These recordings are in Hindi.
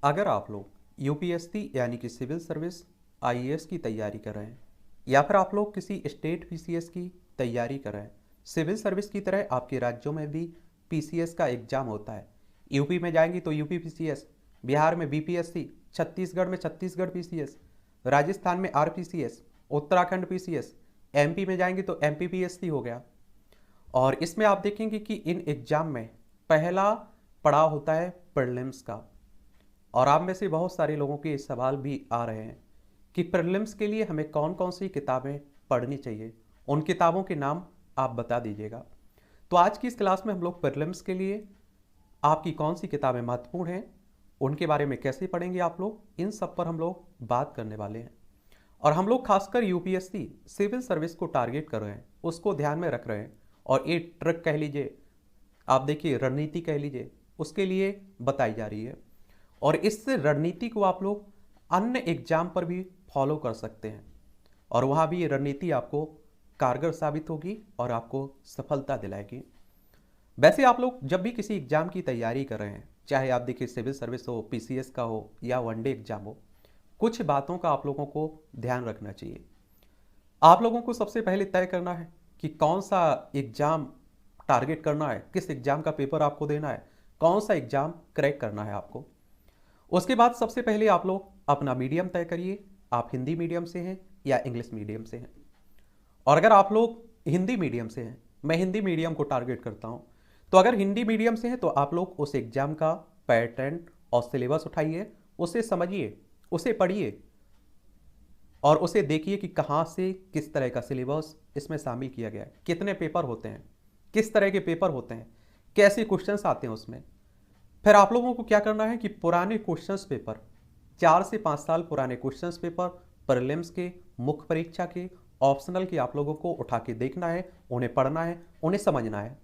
अगर आप लोग यूपीएससी यानी कि सिविल सर्विस आईएएस की तैयारी कर रहे हैं या फिर आप लोग किसी स्टेट पीसीएस की तैयारी कर रहे हैं, सिविल सर्विस की तरह आपके राज्यों में भी पीसीएस का एग्जाम होता है। यूपी में जाएंगी तो यूपी पीसीएस, बिहार में बीपीएससी, छत्तीसगढ़ में छत्तीसगढ़ पीसीएस, राजस्थान में आरपीसीएस, उत्तराखंड पीसीएस, एमपी में जाएंगे तो एमपी पीएससी हो गया। और इसमें आप देखेंगे कि इन एग्जाम में पहला पड़ाव होता है प्रीलिम्स का। और आप में से बहुत सारे लोगों के सवाल भी आ रहे हैं कि प्रीलिम्स के लिए हमें कौन कौन सी किताबें पढ़नी चाहिए, उन किताबों के नाम आप बता दीजिएगा। तो आज की इस क्लास में हम लोग प्रीलिम्स के लिए आपकी कौन सी किताबें महत्वपूर्ण हैं, उनके बारे में कैसे पढ़ेंगे आप लोग, इन सब पर हम लोग बात करने वाले हैं। और हम लोग खासकर यूपीएससी सिविल सर्विस को टारगेट कर रहे हैं, उसको ध्यान में रख रहे हैं। और ये ट्रिक कह लीजिए, आप देखिए रणनीति कह लीजिए, उसके लिए बताई जा रही है। और इस रणनीति को आप लोग अन्य एग्जाम पर भी फॉलो कर सकते हैं और वहाँ भी ये रणनीति आपको कारगर साबित होगी और आपको सफलता दिलाएगी। वैसे आप लोग जब भी किसी एग्जाम की तैयारी कर रहे हैं, चाहे आप देखिए सिविल सर्विस हो, पीसीएस का हो या वनडे एग्जाम हो, कुछ बातों का आप लोगों को ध्यान रखना चाहिए। आप लोगों को सबसे पहले तय करना है कि कौन सा एग्जाम टारगेट करना है, किस एग्जाम का पेपर आपको देना है, कौन सा एग्जाम क्रैक करना है आपको। उसके बाद सबसे पहले आप लोग अपना मीडियम तय करिए, आप हिंदी मीडियम से हैं या इंग्लिश मीडियम से हैं। और अगर आप लोग हिंदी मीडियम से हैं, मैं हिंदी मीडियम को टारगेट करता हूं, तो अगर हिंदी मीडियम से हैं तो आप लोग उस एग्जाम का पैटर्न और सिलेबस उठाइए, उसे समझिए, उसे पढ़िए और उसे देखिए कि कहाँ से किस तरह का सिलेबस इसमें शामिल किया गया है, कितने पेपर होते हैं, किस तरह के पेपर होते हैं, कैसे क्वेश्चंस आते हैं उसमें। फिर आप लोगों को क्या करना है कि पुराने क्वेश्चंस पेपर, 4 से 5 साल पुराने क्वेश्चंस पेपर प्रीलिम्स के, मुख्य परीक्षा के, ऑप्शनल के आप लोगों को उठा के देखना है, उन्हें पढ़ना है, उन्हें समझना है।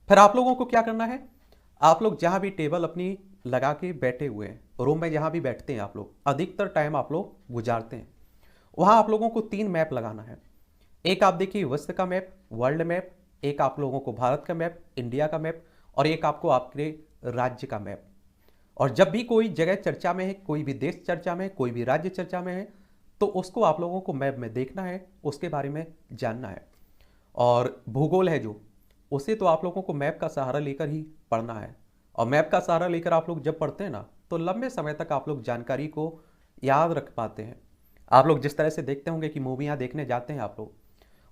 फिर आप लोगों को क्या करना है, आप लोग जहां भी टेबल अपनी लगा के बैठे हुए हैं, रूम में जहां भी बैठते हैं आप लोग, अधिकतर टाइम आप लोग गुजारते हैं, वहां आप लोगों को 3 मैप लगाना है। एक आप देखिए विश्व का मैप, वर्ल्ड मैप, एक आप लोगों को भारत का मैप, इंडिया का मैप, और एक आपको आपके राज्य का मैप। और जब भी कोई जगह चर्चा में है, कोई भी देश चर्चा में है, कोई भी राज्य चर्चा में है, तो उसको आप लोगों को मैप में देखना है, उसके बारे में जानना है। और भूगोल है जो, उसे तो आप लोगों को मैप का सहारा लेकर ही पढ़ना है। और मैप का सहारा लेकर आप लोग जब पढ़ते हैं ना, तो लंबे समय तक आप लोग जानकारी को याद रख पाते हैं। आप लोग जिस तरह से देखते होंगे कि मूवियाँ देखने जाते हैं आप लोग,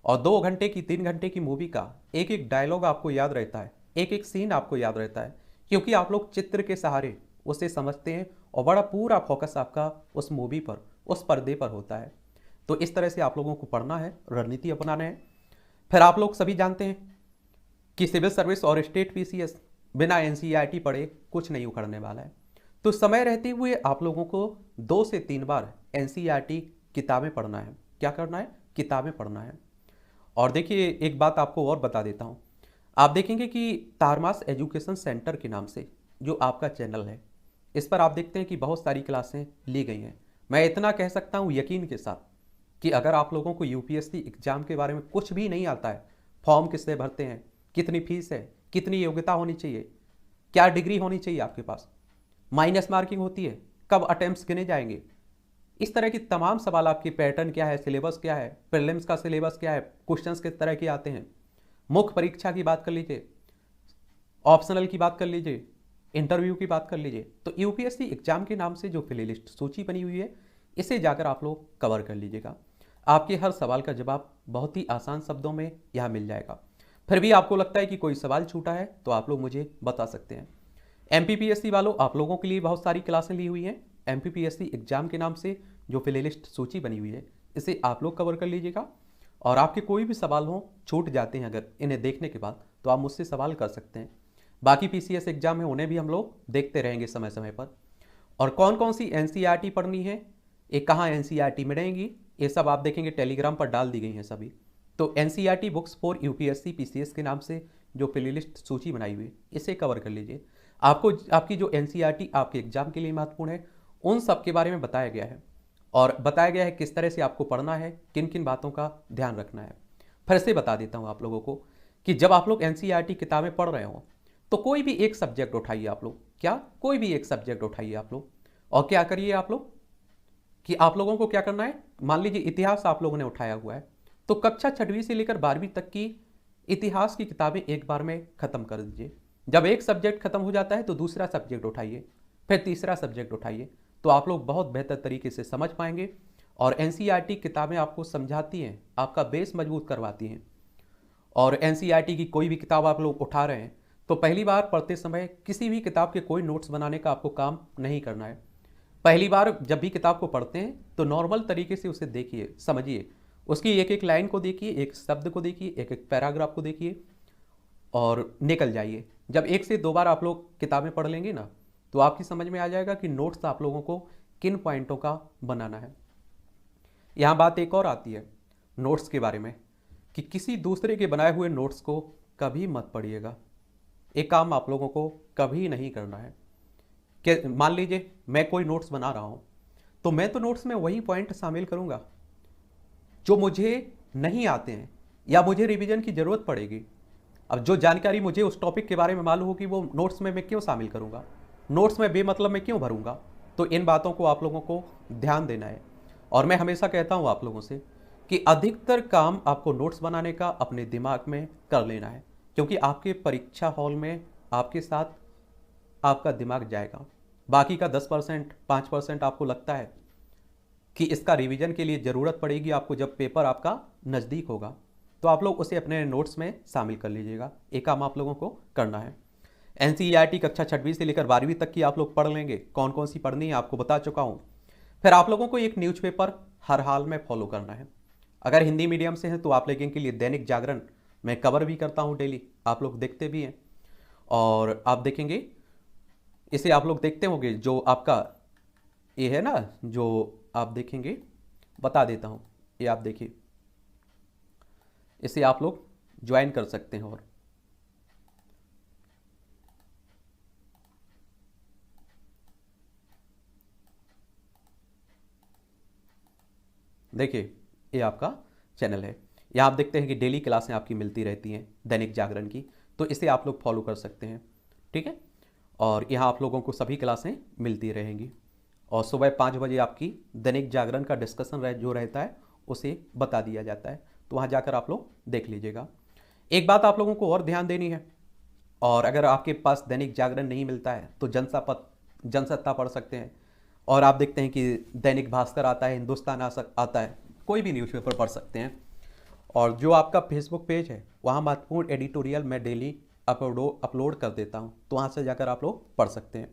और 2 घंटे की, 3 घंटे की मूवी का एक एक डायलॉग आपको याद रहता है, एक एक सीन आपको याद रहता है, क्योंकि आप लोग चित्र के सहारे उसे समझते हैं और बड़ा पूरा फोकस आपका उस मूवी पर, उस पर्दे पर होता है। तो इस तरह से आप लोगों को पढ़ना है, रणनीति अपनाना है। फिर आप लोग सभी जानते हैं कि सिविल सर्विस और स्टेट पीसीएस बिना एनसीईआरटी पढ़े कुछ नहीं उखड़ने वाला है। तो समय रहते हुए आप लोगों को 2 से 3 बार एनसीईआरटी किताबें पढ़ना है। क्या करना है? किताबें पढ़ना है। और देखिए एक बात आपको और बता देता हूँ, आप देखेंगे कि तारमास एजुकेशन सेंटर के नाम से जो आपका चैनल है, इस पर आप देखते हैं कि बहुत सारी क्लासें ली गई हैं। मैं इतना कह सकता हूँ यकीन के साथ कि अगर आप लोगों को यूपीएससी एग्जाम के बारे में कुछ भी नहीं आता है, फॉर्म किससे भरते हैं, कितनी फीस है, कितनी योग्यता होनी चाहिए, क्या डिग्री होनी चाहिए आपके पास, माइनस मार्किंग होती है, कब अटेम्प्ट्स गिने जाएंगे, इस तरह की तमाम सवाल, आपकी पैटर्न क्या है, सिलेबस क्या है, प्रीलिम्स का सिलेबस क्या है, क्वेश्चंस किस तरह के आते हैं, मुख्य परीक्षा की बात कर लीजिए, ऑप्शनल की बात कर लीजिए, इंटरव्यू की बात कर लीजिए। तो यूपीएससी एग्जाम के नाम से जो प्लेलिस्ट सूची बनी हुई है, इसे जाकर आप लोग कवर कर लीजिएगा। आपके हर सवाल का जवाब बहुत ही आसान शब्दों में यहाँ मिल जाएगा। फिर भी आपको लगता है कि कोई सवाल छूटा है तो आप लोग मुझे बता सकते हैं। एमपीपीएससी वालों, आप लोगों के लिए बहुत सारी क्लासें ली हुई हैं। एमपीपीएससी एग्जाम के नाम से जो प्लेलिस्ट सूची बनी हुई है, इसे आप लोग कवर कर लीजिएगा। और आपके कोई भी सवाल हो, छूट जाते हैं अगर इन्हें देखने के बाद, तो आप मुझसे सवाल कर सकते हैं। बाकी पीसीएस एग्जाम है, उन्हें भी हम लोग देखते रहेंगे समय समय पर। और कौन कौन सी एनसीईआरटी पढ़नी है, ये कहाँ एनसीईआरटी मिलेंगी, ये सब आप देखेंगे टेलीग्राम पर डाल दी गई हैं सभी। तो NCERT books for UPSC PCS के नाम से जो प्लेलिस्ट सूची बनाई हुई है, इसे कवर कर लीजिए। आपको आपकी जो एनसीईआरटी आपके एग्जाम के लिए महत्वपूर्ण है, उन सब के बारे में बताया गया है और बताया गया है किस तरह से आपको पढ़ना है, किन किन बातों का ध्यान रखना है। फिर से बता देता हूँ आप लोगों को कि जब आप लोग एनसीईआरटी किताबें पढ़ रहे हो, तो कोई भी एक सब्जेक्ट उठाइए आप लोग। क्या? कोई भी एक सब्जेक्ट उठाइए आप लोग। और क्या करिए आप लोग कि आप लोगों को क्या करना है, मान लीजिए इतिहास आप लोगों ने उठाया हुआ है, तो कक्षा 6वीं से लेकर 12वीं तक की इतिहास की किताबें एक बार में खत्म कर दीजिए। जब एक सब्जेक्ट खत्म हो जाता है तो दूसरा सब्जेक्ट उठाइए, फिर तीसरा सब्जेक्ट उठाइए, तो आप लोग बहुत बेहतर तरीके से समझ पाएंगे। और एनसीईआरटी किताबें आपको समझाती हैं, आपका बेस मजबूत करवाती हैं। और एनसीईआरटी की कोई भी किताब आप लोग उठा रहे हैं तो पहली बार पढ़ते समय किसी भी किताब के कोई नोट्स बनाने का आपको काम नहीं करना है। पहली बार जब भी किताब को पढ़ते हैं तो नॉर्मल तरीके से उसे देखिए, समझिए, उसकी एक एक लाइन को देखिए, एक शब्द को देखिए, एक एक पैराग्राफ को देखिए और निकल जाइए। जब 1 से 2 बार आप लोग किताबें पढ़ लेंगे ना, तो आपकी समझ में आ जाएगा कि नोट्स आप लोगों को किन पॉइंटों का बनाना है। यहाँ बात एक और आती है नोट्स के बारे में कि किसी दूसरे के बनाए हुए नोट्स को कभी मत पढ़िएगा। एक काम आप लोगों को कभी नहीं करना है कि मान लीजिए मैं कोई नोट्स बना रहा हूँ, तो मैं तो नोट्स में वही पॉइंट शामिल करूँगा जो मुझे नहीं आते हैं या मुझे रिवीजन की ज़रूरत पड़ेगी। अब जो जानकारी मुझे उस टॉपिक के बारे में मालूम होगी वो नोट्स में मैं क्यों शामिल करूँगा, नोट्स में बेमतलब मैं क्यों भरूँगा। तो इन बातों को आप लोगों को ध्यान देना है। और मैं हमेशा कहता हूँ आप लोगों से कि अधिकतर काम आपको नोट्स बनाने का अपने दिमाग में कर लेना है, क्योंकि आपके परीक्षा हॉल में आपके साथ आपका दिमाग जाएगा। बाकी का 10% 5% आपको लगता है कि इसका रिवीजन के लिए ज़रूरत पड़ेगी आपको जब पेपर आपका नज़दीक होगा, तो आप लोग उसे अपने नोट्स में शामिल कर लीजिएगा। एक काम आप लोगों को करना है। एनसीईआरटी कक्षा 6वीं से लेकर 12वीं तक की आप लोग पढ़ लेंगे, कौन कौन सी पढ़नी है आपको बता चुका हूँ। फिर आप लोगों को एक न्यूज़पेपर हर हाल में फॉलो करना है। अगर हिंदी मीडियम से हैं तो आप लोगों के लिए दैनिक जागरण मैं कवर भी करता हूँ डेली, आप लोग देखते भी हैं। और आप देखेंगे, इसे आप लोग देखते होंगे, जो आपका ये है ना, जो आप देखेंगे, बता देता हूँ, ये आप देखिए, इसे आप लोग ज्वाइन कर सकते हैं। और देखिए ये आपका चैनल है, यहाँ आप देखते हैं कि डेली क्लासें आपकी मिलती रहती हैं दैनिक जागरण की, तो इसे आप लोग फॉलो कर सकते हैं, ठीक है। और यहाँ आप लोगों को सभी क्लासें मिलती रहेंगी। और सुबह 5 बजे आपकी दैनिक जागरण का डिस्कशन जो रहता है उसे बता दिया जाता है, तो वहाँ जाकर आप लोग देख लीजिएगा। एक बात आप लोगों को और ध्यान देनी है, और अगर आपके पास दैनिक जागरण नहीं मिलता है तो जनसत्ता पढ़ सकते हैं। और आप देखते हैं कि दैनिक भास्कर आता है, हिंदुस्तान आता है, कोई भी न्यूज़पेपर पढ़ सकते हैं। और जो आपका फेसबुक पेज है वहाँ महत्वपूर्ण एडिटोरियल मैं डेली अपलोड कर देता हूँ, तो वहाँ से जाकर आप लोग पढ़ सकते हैं।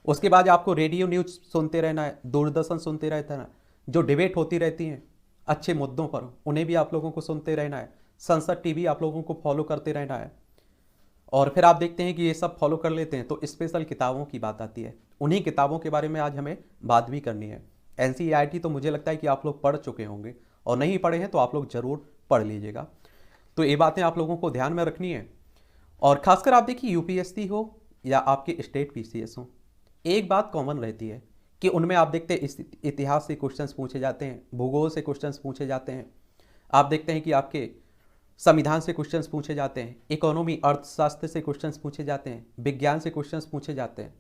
उसके बाद आपको रेडियो न्यूज़ सुनते रहना है, दूरदर्शन सुनते रहता है, जो डिबेट होती रहती हैं अच्छे मुद्दों पर उन्हें भी आप लोगों को सुनते रहना है। संसद टीवी आप लोगों को फॉलो करते रहना है। और फिर आप देखते हैं कि ये सब फॉलो कर लेते हैं तो स्पेशल किताबों की बात आती है, उन्हीं किताबों के बारे में आज हमें बात भी करनी है। एनसीईआरटी तो मुझे लगता है कि आप लोग पढ़ चुके होंगे, और नहीं पढ़े हैं तो आप लोग ज़रूर पढ़ लीजिएगा। तो ये बातें आप लोगों को ध्यान में रखनी है। और खासकर आप देखिए यूपीएससी हो या आपके स्टेट पीसीएस हो, एक बात कॉमन रहती है कि उनमें आप देखते हैं इतिहास से क्वेश्चंस पूछे जाते हैं, भूगोल से क्वेश्चंस पूछे जाते हैं, आप देखते हैं कि आपके संविधान से क्वेश्चंस पूछे जाते हैं, इकोनॉमी अर्थशास्त्र से क्वेश्चंस पूछे जाते हैं, विज्ञान से क्वेश्चंस पूछे जाते हैं।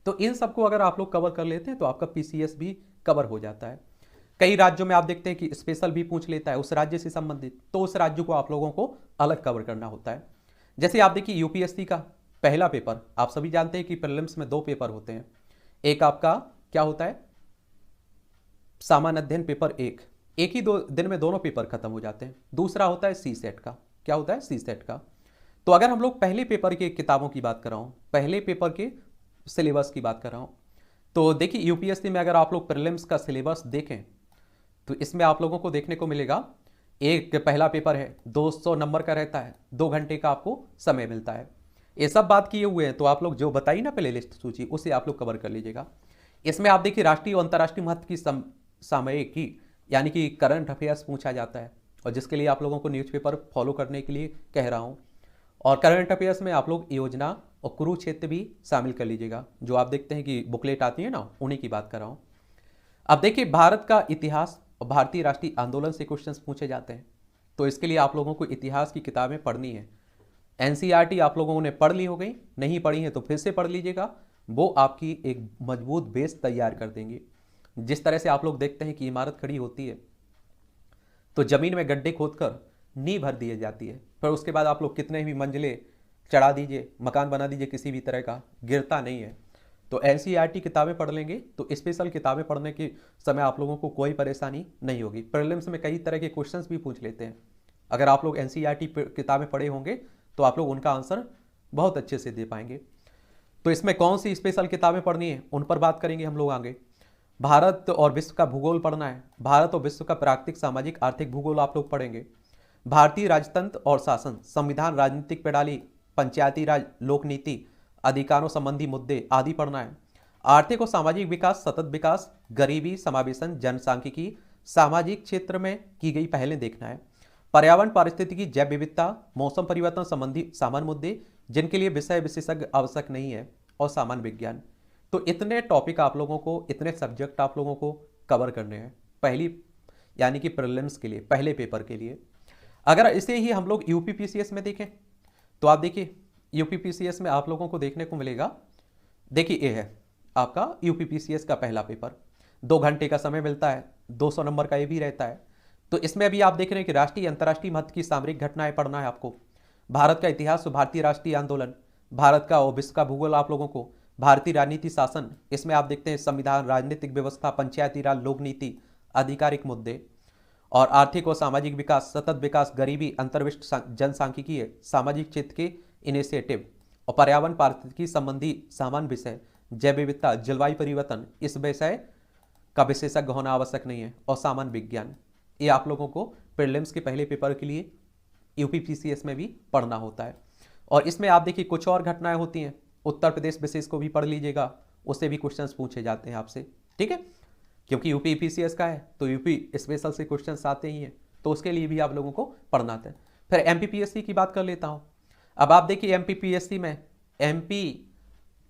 तो इन सबको अगर आप लोग कवर कर लेते हैं तो आपका पीसीएस भी कवर हो जाता है। कई राज्यों में आप देखते हैं कि स्पेशल भी पूछ लेता है उस राज्य से संबंधित, तो उस राज्य को आप लोगों को अलग कवर करना होता है। जैसे आप देखिए यूपीएससी का पहला पेपर, आप सभी जानते हैं कि प्रीलिम्स में 2 पेपर होते हैं। एक आपका क्या होता है, सामान्य अध्ययन पेपर 1, एक ही दिन में दोनों पेपर खत्म हो जाते हैं। दूसरा होता है सी सेट का, क्या होता है, सी सेट का। तो अगर हम लोग पहले पेपर के किताबों की बात कर रहा हूँ, पहले पेपर के सिलेबस की बात कर रहा हूँ, तो देखिए यूपीएससी में अगर आप लोग प्रीलिम्स का सिलेबस देखें तो इसमें आप लोगों को देखने को मिलेगा, एक पहला पेपर है 200 नंबर का रहता है, 2 घंटे का आपको समय मिलता है। ये सब बात किए हुए हैं, तो आप लोग जो बताई ना प्ले लिस्ट सूची, उसे आप लोग कवर कर लीजिएगा। इसमें आप देखिए राष्ट्रीय और अंतर्राष्ट्रीय महत्व की सामयिकी यानी कि करंट अफेयर्स पूछा जाता है, और जिसके लिए आप लोगों को न्यूज़पेपर फॉलो करने के लिए कह रहा हूँ। और करंट अफेयर्स में आप लोग योजना और कुरुक्षेत्र भी शामिल कर लीजिएगा, जो आप देखते हैं कि बुकलेट आती है ना, उन्हीं की बात कर रहा हूँ। अब देखिए भारत का इतिहास और भारतीय राष्ट्रीय आंदोलन से क्वेश्चंस पूछे जाते हैं, तो इसके लिए आप लोगों को इतिहास की किताबें पढ़नी है। एनसीईआरटी आप लोगों ने पढ़ ली हो गई, नहीं पढ़ी है तो फिर से पढ़ लीजिएगा। वो आपकी एक मजबूत बेस तैयार कर देंगी। जिस तरह से आप लोग देखते हैं कि इमारत खड़ी होती है तो जमीन में गड्ढे खोदकर नींव भर दी जाती है, पर उसके बाद आप लोग कितने भी मंजिले चढ़ा दीजिए, मकान बना दीजिए, किसी भी तरह का गिरता नहीं है। तो एनसीईआरटी किताबें पढ़ लेंगे तो स्पेशल किताबें पढ़ने के समय आप लोगों को कोई परेशानी नहीं होगी। प्रीलिम्स में कई तरह के क्वेश्चंस भी पूछ लेते हैं, अगर आप लोग एनसीईआरटी किताबें पढ़े होंगे तो आप लोग उनका आंसर बहुत अच्छे से दे पाएंगे। तो इसमें कौन सी स्पेशल किताबें पढ़नी है उन पर बात करेंगे हम लोग आगे। भारत और विश्व का भूगोल पढ़ना है, भारत और विश्व का प्राकृतिक सामाजिक आर्थिक भूगोल आप लोग पढ़ेंगे। भारतीय राजतंत्र और शासन, संविधान, राजनीतिक प्रणाली, पंचायती राज, लोक नीति, अधिकारों संबंधी मुद्दे आदि पढ़ना है। आर्थिक और सामाजिक विकास, सतत विकास, गरीबी समावेशन, जनसांख्यिकी, सामाजिक क्षेत्र में की गई पहलें देखना है। पर्यावरण, पारिस्थितिकी, जैव विविधता, मौसम परिवर्तन संबंधी सामान्य मुद्दे जिनके लिए विषय विशेषज्ञ आवश्यक नहीं है, और सामान्य विज्ञान। तो इतने टॉपिक आप लोगों को, इतने सब्जेक्ट आप लोगों को कवर करने हैं पहली यानी कि प्रीलिम्स के लिए, पहले पेपर के लिए। अगर इसे ही हम लोग यूपीपीसीएस में देखें तो आप देखिए यूपीपीसीएस में आप लोगों को देखने को मिलेगा, देखिए ये है आपका यूपीपीसीएस का पहला पेपर, 2 घंटे का समय मिलता है, 200 नंबर का ये भी रहता है। तो इसमें अभी आप देख रहे हैं कि राष्ट्रीय अंतर्राष्ट्रीय महत्व की सामरिक घटनाएं पढ़ना है आपको, भारत का इतिहास, भारतीय राष्ट्रीय आंदोलन, भारत का और विश्व का भूगोल आप लोगों को, भारतीय राजनीति शासन, इसमें आप देखते हैं संविधान, राजनीतिक व्यवस्था, पंचायती राज, लोक नीति, आधिकारिक मुद्दे, और आर्थिक और सामाजिक विकास, सतत विकास, गरीबी, अंतर्विष्ट जनसांख्यिकी, सामाजिक क्षेत्र के इनिशिएटिव, और पर्यावरण पारिस्थितिकी संबंधी सामान्य विषय, जैव विविधता, जलवायु परिवर्तन, इस विषय का विशेषज्ञ होना आवश्यक नहीं है, और सामान्य विज्ञान। ये आप लोगों को प्रीलिम्स के पहले पेपर के लिए यूपीपीसीएस में भी पढ़ना होता है। और इसमें आप देखिए कुछ और घटनाएं होती हैं, उत्तर प्रदेश विशेष को भी पढ़ लीजिएगा, उससे भी क्वेश्चंस पूछे जाते हैं आपसे, ठीक है, क्योंकि यूपीपीसीएस का है तो यूपी स्पेशल से क्वेश्चंस आते ही हैं, तो उसके लिए भी आप लोगों को पढ़ना था। फिर एमपीपीएससी की बात कर लेता हूँ। अब आप देखिए एमपीपीएससी में एमपी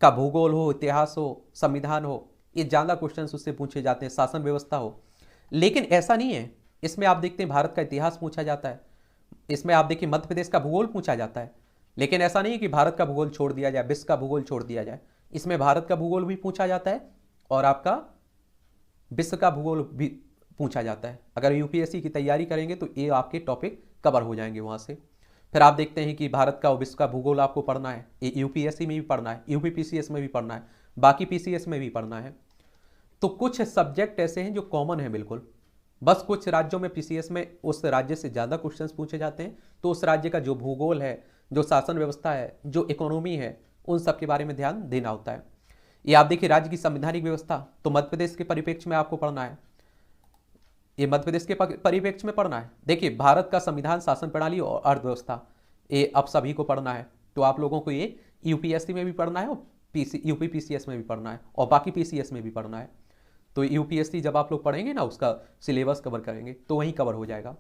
का भूगोल हो, इतिहास हो, संविधान हो, ये ज़्यादा क्वेश्चन उससे पूछे जाते हैं, शासन व्यवस्था हो। लेकिन ऐसा नहीं है, इसमें आप देखते हैं भारत का इतिहास पूछा जाता है, इसमें आप देखिए मध्य प्रदेश का भूगोल पूछा जाता है। लेकिन ऐसा नहीं है कि भारत का भूगोल छोड़ दिया जाए, विश्व का भूगोल छोड़ दिया जाए, इसमें भारत का भूगोल भी पूछा जाता है और आपका विश्व का भूगोल भी पूछा जाता है। अगर यूपीएससी की तैयारी करेंगे तो ये आपके टॉपिक कवर हो जाएंगे वहाँ से। फिर आप देखते हैं कि भारत का और विश्व का भूगोल आपको पढ़ना है, ये यूपीएससी में भी पढ़ना है, यूपीपीसीएस में भी पढ़ना है, बाकी पीसीएस में भी पढ़ना है। तो कुछ सब्जेक्ट ऐसे हैं जो कॉमन है बिल्कुल, बस कुछ राज्यों में पीसीएस में उस राज्य से ज़्यादा क्वेश्चंस पूछे जाते हैं, तो उस राज्य का जो भूगोल है, जो शासन व्यवस्था है, जो इकोनॉमी है, उन सब के बारे में ध्यान देना होता है। ये आप देखिए राज्य की संवैधानिक व्यवस्था, तो मध्य प्रदेश के परिप्रेक्ष्य में आपको पढ़ना है, ये मध्य प्रदेश के परिप्रेक्ष्य में पढ़ना है। देखिए भारत का संविधान, शासन प्रणाली और अर्थव्यवस्था, ये अब सभी को पढ़ना है, तो आप लोगों को ये यूपीएससी में भी पढ़ना है और यूपीपीसीएस में भी पढ़ना है और बाकी पीसीएस में भी पढ़ना है। तो यूपीएससी जब आप लोग पढ़ेंगे ना, उसका सिलेबस कवर करेंगे तो वहीं कवर हो जाएगा।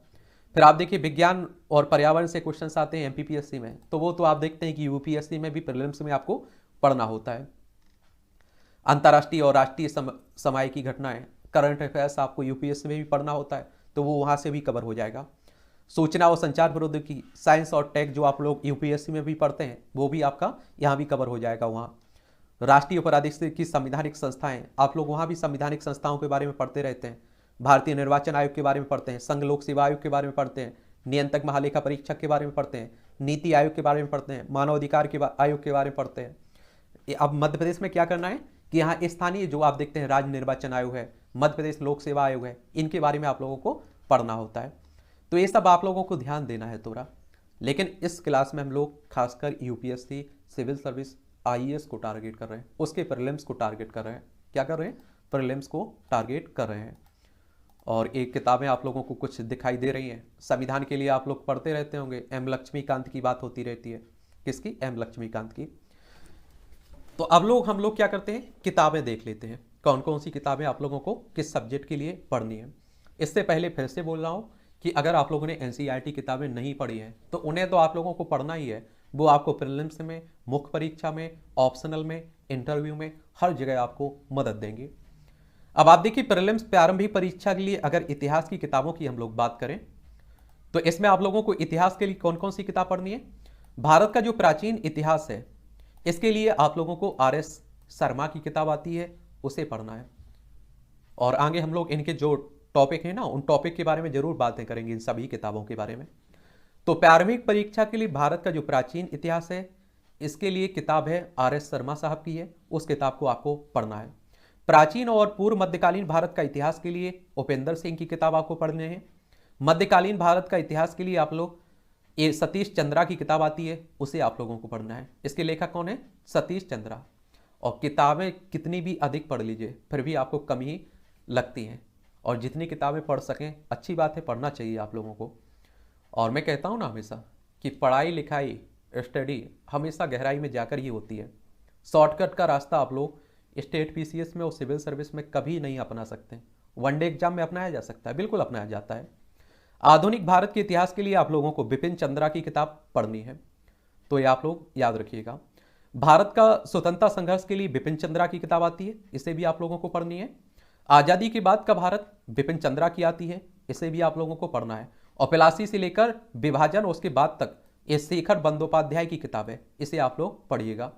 फिर आप देखिए विज्ञान और पर्यावरण से क्वेश्चंस आते हैं एमपीपीएससी में, तो वो तो आप देखते हैं कि यूपीएससी में भी प्रीलिम्स में आपको पढ़ना होता है। अंतर्राष्ट्रीय और राष्ट्रीय समय की घटनाएं, करंट अफेयर्स आपको यूपीएससी में भी पढ़ना होता है, तो वो वहाँ से भी कवर हो जाएगा। सूचना और संचार प्रौद्योगिकी, साइंस और टेक जो आप लोग यूपीएससी में भी पढ़ते हैं, वो भी आपका यहाँ भी कवर हो जाएगा। वहाँ राष्ट्रीय और प्रादेशिक की संवैधानिक संस्थाएं, आप लोग वहाँ भी संवैधानिक संस्थाओं के बारे में पढ़ते रहते हैं। भारतीय निर्वाचन आयोग के बारे में पढ़ते हैं, संघ लोक सेवा आयोग के बारे में पढ़ते हैं, नियंत्रक महालेखा परीक्षक के बारे में पढ़ते हैं, नीति आयोग के बारे में पढ़ते हैं, मानव अधिकार के आयोग के बारे में पढ़ते हैं। अब मध्य प्रदेश में क्या करना है कि यहाँ स्थानीय जो आप देखते हैं राज्य निर्वाचन आयोग है, मध्य प्रदेश लोक सेवा आयोग है, इनके बारे में आप लोगों को पढ़ना होता है। तो ये सब आप लोगों को ध्यान देना है थोड़ा। लेकिन इस क्लास में हम लोग खासकर यूपीएससी, सिविल सर्विस, आईएएस को टारगेट कर रहे हैं, उसके प्रीलिम्स को टारगेट कर रहे हैं। क्या कर रहे हैं? प्रीलिम्स को टारगेट कर रहे हैं। और एक किताबें आप लोगों को कुछ दिखाई दे रही हैं, संविधान के लिए आप लोग पढ़ते रहते होंगे, एम लक्ष्मीकांत की बात होती रहती है। किसकी? एम लक्ष्मीकांत की। तो अब हम लोग क्या करते हैं, किताबें देख लेते हैं, कौन कौन सी किताबें आप लोगों को किस सब्जेक्ट के लिए पढ़नी है। इससे पहले फिर से बोल रहा हूँ कि अगर आप लोगों ने एनसीईआरटी किताबें नहीं पढ़ी हैं तो उन्हें तो आप लोगों को पढ़ना ही है। वो आपको प्रीलिम्स में, मुख्य परीक्षा में, ऑप्शनल में, इंटरव्यू में, हर जगह आपको मदद देंगे। अब आप देखिए प्रीलिम्स प्रारंभिक परीक्षा के लिए अगर इतिहास की किताबों की हम लोग बात करें तो इसमें आप लोगों को इतिहास के लिए कौन कौन सी किताब पढ़नी है। भारत का जो प्राचीन इतिहास है इसके लिए आप लोगों को आर एस शर्मा की किताब आती है, उसे पढ़ना है। और आगे हम लोग इनके जो टॉपिक हैं ना, उन टॉपिक के बारे में जरूर बातें करेंगे, इन सभी किताबों के बारे में। तो प्रारंभिक परीक्षा के लिए भारत का जो प्राचीन इतिहास है, इसके लिए किताब है RS शर्मा साहब की है, उस किताब को आपको पढ़ना है। प्राचीन और पूर्व मध्यकालीन भारत का इतिहास के लिए उपेंद्र सिंह की किताब आपको पढ़ने हैं। मध्यकालीन भारत का इतिहास के लिए आप लोग ये सतीश चंद्रा की किताब आती है, उसे आप लोगों को पढ़ना है। इसके लेखक कौन है? सतीश चंद्रा। और किताबें कितनी भी अधिक पढ़ लीजिए फिर भी आपको कम ही लगती हैं, और जितनी किताबें पढ़ सकें अच्छी बात है, पढ़ना चाहिए आप लोगों को। और मैं कहता हूँ ना हमेशा कि पढ़ाई लिखाई स्टडी हमेशा गहराई में जाकर ही होती है। शॉर्टकट का रास्ता आप लोग स्टेट PCS में और सिविल सर्विस में कभी नहीं अपना सकते। वनडे एग्जाम में अपनाया जा सकता है, बिल्कुल अपनाया जाता है। आधुनिक भारत के इतिहास के लिए आप लोगों को बिपिन चंद्रा की किताब पढ़नी है, तो ये आप लोग याद रखिएगा। भारत का स्वतंत्रता संघर्ष के लिए बिपिन चंद्रा की किताब आती है, इसे भी आप लोगों को पढ़नी है। आज़ादी के बाद का भारत बिपिन चंद्रा की आती है, इसे भी आप लोगों को पढ़ना है। और प्लासी से लेकर विभाजन और उसके बाद तक ये शेखर बंदोपाध्याय की किताब है, इसे आप लोग पढ़िएगा।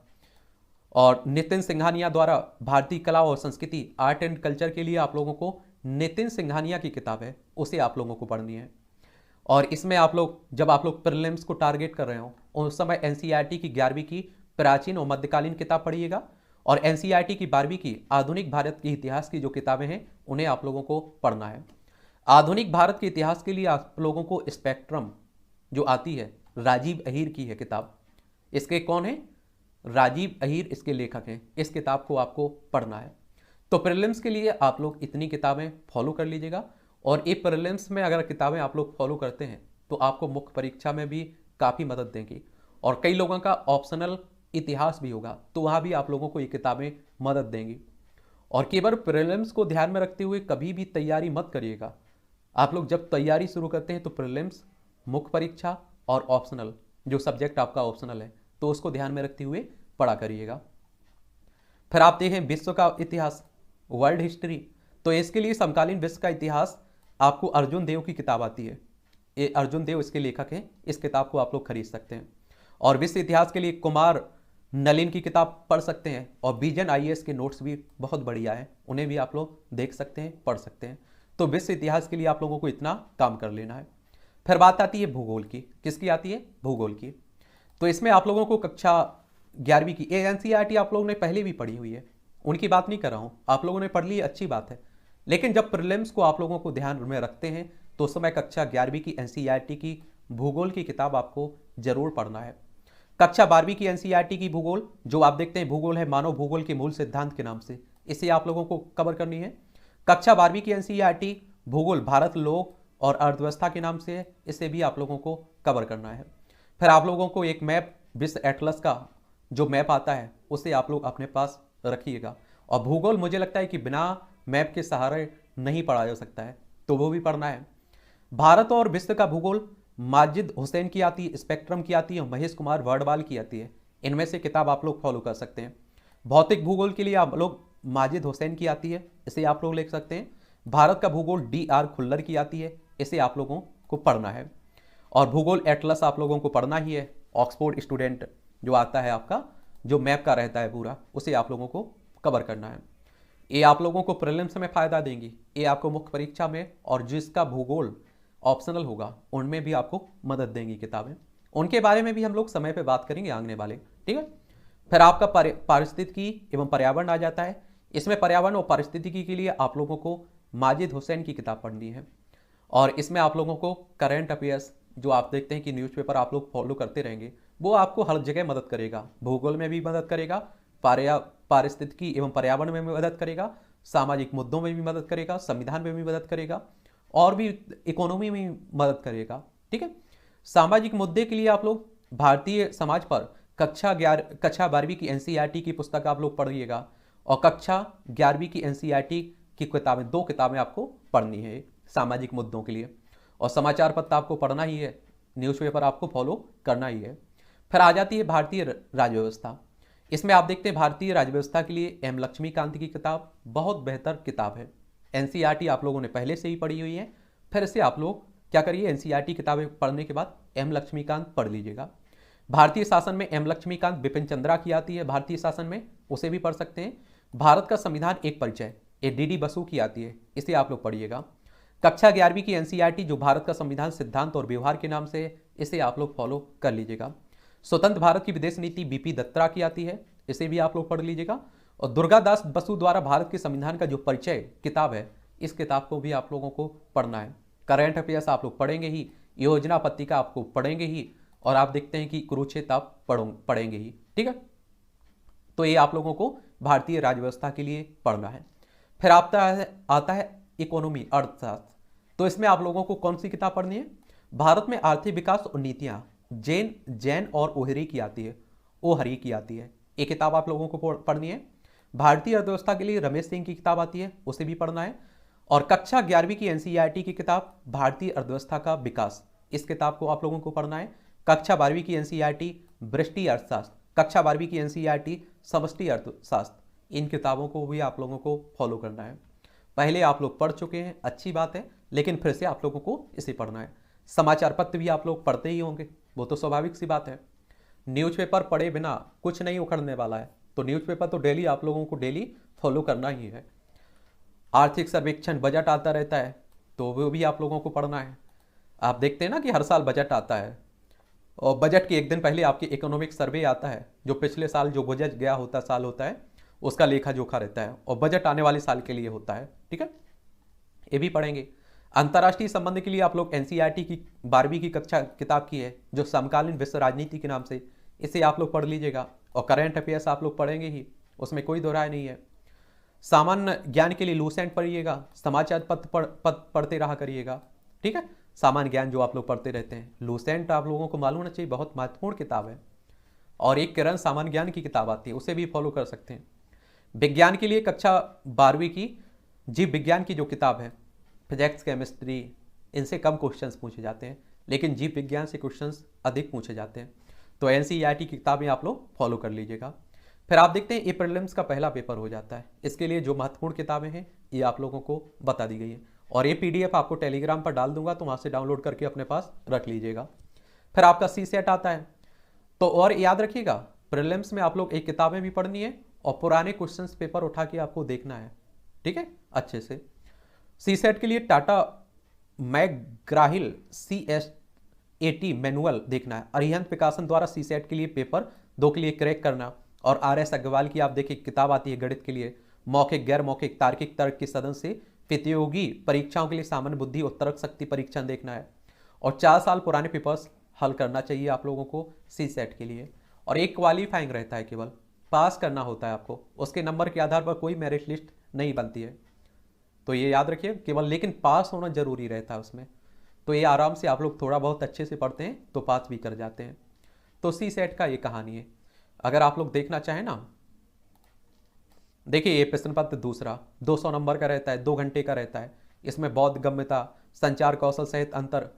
और नितिन सिंघानिया द्वारा भारतीय कला और संस्कृति आर्ट एंड कल्चर के लिए आप लोगों को नितिन सिंघानिया की किताब है, उसे आप लोगों को पढ़नी है। और इसमें आप लोग जब आप लोग प्रीलिम्स को टारगेट कर रहे हो उस समय NCERT की 11वीं की प्राचीन और मध्यकालीन किताब पढ़िएगा, और NCERT की 12वीं की आधुनिक भारत के इतिहास की जो किताबें हैं उन्हें आप लोगों को पढ़ना है। आधुनिक भारत के इतिहास के लिए आप लोगों को स्पेक्ट्रम जो आती है, राजीव अहीर की है किताब। इसके कौन है? राजीव अहीर इसके लेखक हैं। इस किताब को आपको पढ़ना है। तो प्रीलिम्स के लिए आप लोग इतनी किताबें फॉलो कर लीजिएगा, और ये प्रीलिम्स में अगर किताबें आप लोग फॉलो करते हैं तो आपको मुख्य परीक्षा में भी काफ़ी मदद देंगी। और कई लोगों का ऑप्शनल इतिहास भी होगा, तो वहाँ भी आप लोगों को ये किताबें मदद देंगी। और केवल प्रीलिम्स को ध्यान में रखते हुए कभी भी तैयारी मत करिएगा। आप लोग जब तैयारी शुरू करते हैं तो प्रीलिम्स, मुख्य परीक्षा और ऑप्शनल जो सब्जेक्ट आपका ऑप्शनल है, तो उसको ध्यान में रखते हुए पढ़ा करिएगा। फिर आप देखें विश्व का इतिहास, वर्ल्ड हिस्ट्री, तो इसके लिए समकालीन विश्व का इतिहास आपको अर्जुन देव की किताब आती है। ये अर्जुन देव इसके लेखक हैं, इस किताब को आप लोग खरीद सकते हैं। और विश्व इतिहास के लिए कुमार नलिन की किताब पढ़ सकते हैं, और बीजन IAS के नोट्स भी बहुत बढ़िया हैं, उन्हें भी आप लोग देख सकते हैं, पढ़ सकते हैं। तो विश्व इतिहास के लिए आप लोगों को इतना काम कर लेना है। फिर बात आती है भूगोल की। किसकी आती है? भूगोल की। तो इसमें आप लोगों को कक्षा 11वीं की NCERT आप लोगों ने पहले भी पढ़ी हुई है, उनकी बात नहीं कर रहा हूँ, आप लोगों ने पढ़ ली, अच्छी बात है। लेकिन जब प्रीलिम्स को आप लोगों को ध्यान में रखते हैं तो उस समय कक्षा 11वीं की NCERT की भूगोल की किताब आपको जरूर पढ़ना है। कक्षा 12वीं की NCERT की भूगोल, जो आप देखते हैं भूगोल है मानव भूगोल के मूल सिद्धांत के नाम से, इसे आप लोगों को कवर करनी है। कक्षा 12वीं की NCERT भूगोल भारत लोक और अर्थव्यवस्था के नाम से है, इसे भी आप लोगों को कवर करना है। फिर आप लोगों को एक मैप, विश्व एटलस का जो मैप आता है, उसे आप लोग अपने पास रखिएगा। और भूगोल मुझे लगता है कि बिना मैप के सहारे नहीं पढ़ा जा सकता है, तो वो भी पढ़ना है। भारत और विश्व का भूगोल माजिद हुसैन की आती है, स्पेक्ट्रम की आती है, महेश कुमार वर्डवाल की आती है। इनमें से किताब आप लोग फॉलो कर सकते हैं। भौतिक भूगोल के लिए आप लोग माजिद हुसैन की आती है, इसे आप लोग लिख सकते हैं। भारत का भूगोल DR खुल्लर की आती है, इसे आप लोगों को पढ़ना है। और भूगोल एटलस आप लोगों को पढ़ना ही है। ऑक्सफोर्ड स्टूडेंट जो आता है आपका, जो मैप का रहता है पूरा, उसे आप लोगों को कवर करना है। ये आप लोगों को प्रीलिम्स में फ़ायदा देंगी, ये आपको मुख्य परीक्षा में और जिसका भूगोल ऑप्शनल होगा उनमें भी आपको मदद देंगी किताबें। उनके बारे में भी हम लोग समय पे बात करेंगे आने वाले, ठीक है। फिर आपका पारिस्थितिकी एवं पर्यावरण आ जाता है। इसमें पर्यावरण और पारिस्थितिकी के लिए आप लोगों को माजिद हुसैन की किताब पढ़नी है। और इसमें आप लोगों को करंट अफेयर्स, जो आप देखते हैं कि न्यूज़पेपर आप लोग फॉलो करते रहेंगे, वो आपको हर जगह मदद करेगा। भूगोल में भी मदद करेगा, पारिस्थितिकी एवं पर्यावरण में भी मदद करेगा, सामाजिक मुद्दों में भी मदद करेगा, संविधान में भी मदद करेगा, और भी इकोनॉमी में भी मदद करेगा, ठीक है। सामाजिक मुद्दे के लिए आप लोग भारतीय समाज पर कक्षा 12वीं की NCERT की पुस्तक आप लोग पढ़िएगा। और कक्षा 11वीं की NCERT की किताबें, 2 किताबें आपको पढ़नी है सामाजिक मुद्दों के लिए। और समाचार पत्र आपको पढ़ना ही है, न्यूज़पेपर आपको फॉलो करना ही है। फिर आ जाती है भारतीय राज्य व्यवस्था। इसमें आप देखते हैं भारतीय राज्य व्यवस्था के लिए M लक्ष्मीकांत की किताब बहुत बेहतर किताब है। NCERT आप लोगों ने पहले से ही पढ़ी हुई है, फिर से आप लोग क्या करिए, NCERT किताबें पढ़ने के बाद M लक्ष्मीकांत पढ़ लीजिएगा। भारतीय शासन में एम लक्ष्मीकांत बिपिन चंद्रा की आती है भारतीय शासन में, उसे भी पढ़ सकते हैं। भारत का संविधान एक परिचय, ये डी बसु की आती है, इसे आप लोग पढ़िएगा। कक्षा 11वीं की एनसीईआरटी जो भारत का संविधान सिद्धांत और व्यवहार के नाम से है, इसे आप लोग फॉलो कर लीजिएगा। स्वतंत्र भारत की विदेश नीति बीपी दत्ता की आती है, इसे भी आप लोग पढ़ लीजिएगा। और दुर्गादास बसु द्वारा भारत के संविधान का जो परिचय किताब है, इस किताब को भी आप लोगों को पढ़ना है। करंट अफेयर्स आप लोग पढ़ेंगे ही, योजना पत्रिका आपको पढ़ेंगे ही, और आप देखते हैं कि कुरुक्षेत्र आप पढ़ेंगे ही, ठीक है। तो ये आप लोगों को भारतीय राज्य व्यवस्था के लिए पढ़ना है। फिर आता है इकोनॉमी, अर्थशास्त्र। तो इसमें आप लोगों को कौन सी किताब पढ़नी है? भारत में आर्थिक विकास और नीतियां, जैन और ओहरी की आती है, ओहरी की आती है, ये किताब आप लोगों को पढ़नी है। भारतीय अर्थव्यवस्था के लिए रमेश सिंह की किताब आती है, उसे भी पढ़ना है। और कक्षा 11वीं की एनसीईआरटी की किताब भारतीय अर्थव्यवस्था का विकास, इस किताब को आप लोगों को पढ़ना है। कक्षा 12वीं की एनसीईआरटी वृष्टि अर्थशास्त्र, कक्षा 12वीं की एनसीईआरटी समष्टि अर्थशास्त्र, इन किताबों को भी आप लोगों को फॉलो करना है। पहले आप लोग पढ़ चुके हैं, अच्छी बात है, लेकिन फिर से आप लोगों को इसे पढ़ना है। समाचार पत्र भी आप लोग पढ़ते ही होंगे, वो तो स्वाभाविक सी बात है। न्यूज़पेपर पढ़े बिना कुछ नहीं उखड़ने वाला है, तो न्यूज़पेपर तो डेली आप लोगों को डेली फॉलो करना ही है। आर्थिक सर्वेक्षण, बजट आता रहता है, तो वो भी आप लोगों को पढ़ना है। आप देखते हैं ना कि हर साल बजट आता है, और बजट के एक दिन पहले आपकी इकोनॉमिक सर्वे आता है, जो पिछले साल जो बजट गया होता साल होता है, उसका लेखा जोखा रहता है, और बजट आने वाले साल के लिए होता है, ठीक है, ये भी पढ़ेंगे। अंतर्राष्ट्रीय संबंध के लिए आप लोग एनसीईआरटी की 12वीं की कक्षा किताब की है, जो समकालीन विश्व राजनीति के नाम से, इसे आप लोग पढ़ लीजिएगा। और करंट अफेयर्स आप लोग पढ़ेंगे ही, उसमें कोई दो राय नहीं है। सामान्य ज्ञान के लिए लूसेंट पढ़िएगा, समाचार पत्र पढ़ते रहा करिएगा, ठीक है। सामान्य ज्ञान जो आप लोग पढ़ते रहते हैं, लूसेंट आप लोगों को मालूम होना चाहिए, बहुत महत्वपूर्ण किताब है। और एक किरण सामान्य ज्ञान की किताब आती है, उसे भी फॉलो कर सकते हैं। विज्ञान के लिए कक्षा 12वीं की जीव विज्ञान की जो किताब है, फिजिक्स, केमिस्ट्री, इनसे कम क्वेश्चंस पूछे जाते हैं, लेकिन जीव विज्ञान से क्वेश्चंस अधिक पूछे जाते हैं। तो एनसीईआरटी की किताबें आप लोग फॉलो कर लीजिएगा। फिर आप देखते हैं ये प्रीलिम्स का पहला पेपर हो जाता है, इसके लिए जो महत्वपूर्ण किताबें हैं ये आप लोगों को बता दी गई है। और ये पीडीएफ आपको टेलीग्राम पर डाल दूंगा, तो वहाँ से डाउनलोड करके अपने पास रख लीजिएगा। फिर आपका सीसेट आता है, तो और याद रखिएगा प्रीलिम्स में आप लोग एक किताबें भी पढ़नी है, और पुराने क्वेश्चन पेपर उठा के आपको देखना है, ठीक है, अच्छे से। सीसेट के लिए टाटा मैकग्राहिल CSAT मैनुअल देखना है। अरिहंत प्रकाशन द्वारा सीसेट के लिए पेपर 2 के लिए क्रैक करना। और RS अग्रवाल की आप देखिए किताब आती है गणित के लिए, मौखिक, गैर मौखिक, तार्किक तर्क के सदन से प्रतियोगी परीक्षाओं के लिए सामान्य बुद्धि और तर्क शक्ति परीक्षण देखना है। और 4 साल पुराने पेपर्स हल करना चाहिए आप लोगों को सीसेट के लिए। और एक क्वालिफाइंग रहता है, केवल पास करना होता है आपको, उसके नंबर के आधार पर कोई मेरिट लिस्ट नहीं बनती है, तो ये याद रखिए केवल, लेकिन पास होना जरूरी रहता है उसमें। तो ये आराम से आप लोग थोड़ा बहुत अच्छे से पढ़ते हैं तो पास भी कर जाते हैं। तो सीसेट का ये कहानी है। अगर आप लोग देखना चाहें ना, देखिए ये प्रश्न पत्र दूसरा 200 नंबर का रहता है, 2 घंटे का रहता है। इसमें बौद्ध गम्यता, संचार कौशल सहित अंतर,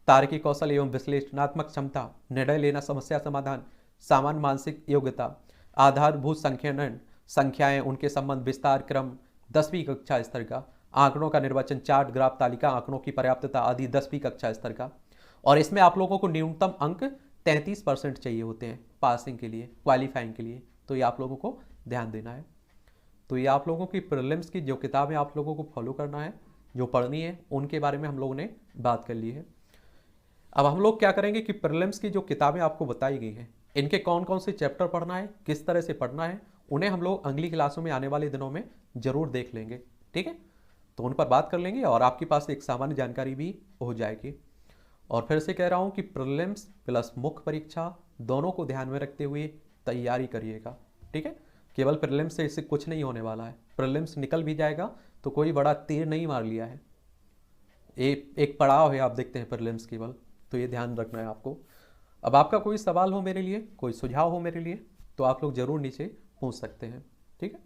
तार्किक कौशल एवं विश्लेषणात्मक क्षमता, निर्णय लेना, समस्या समाधान, सामान्य मानसिक योग्यता, आधारभूत संख्यान, संख्याएं, उनके संबंध, विस्तार क्रम, 10वीं कक्षा स्तर का, आंकड़ों का निर्वचन, चार्ट, ग्राफ, तालिका, आंकड़ों की पर्याप्तता आदि 10वीं कक्षा स्तर का। और इसमें आप लोगों को न्यूनतम अंक 33% चाहिए होते हैं पासिंग के लिए, क्वालिफाइंग के लिए, तो ये आप लोगों को ध्यान देना है। तो ये आप लोगों की प्रीलिम्स की जो किताबें आप लोगों को फॉलो करना है, जो पढ़नी है, उनके बारे में हम लोगों ने बात कर ली है। अब हम लोग क्या करेंगे कि प्रीलिम्स की जो किताबें आपको बताई गई हैं, इनके कौन कौन से चैप्टर पढ़ना है, किस तरह से पढ़ना है, उन्हें हम लोग अगली क्लासों में आने वाले दिनों में जरूर देख लेंगे, ठीक है। तो उन पर बात कर लेंगे और आपके पास एक सामान्य जानकारी भी हो जाएगी। और फिर से कह रहा हूँ कि प्रीलिम्स प्लस मुख्य परीक्षा दोनों को ध्यान में रखते हुए तैयारी करिएगा, ठीक है। केवल प्रीलिम्स से इससे कुछ नहीं होने वाला है, प्रीलिम्स निकल भी जाएगा तो कोई बड़ा तीर नहीं मार लिया है, एक पड़ाव है, आप देखते हैं प्रीलिम्स केवल, तो ये ध्यान रखना है आपको। अब आपका कोई सवाल हो मेरे लिए, कोई सुझाव हो मेरे लिए, तो आप लोग जरूर नीचे पूछ सकते हैं, ठीक है।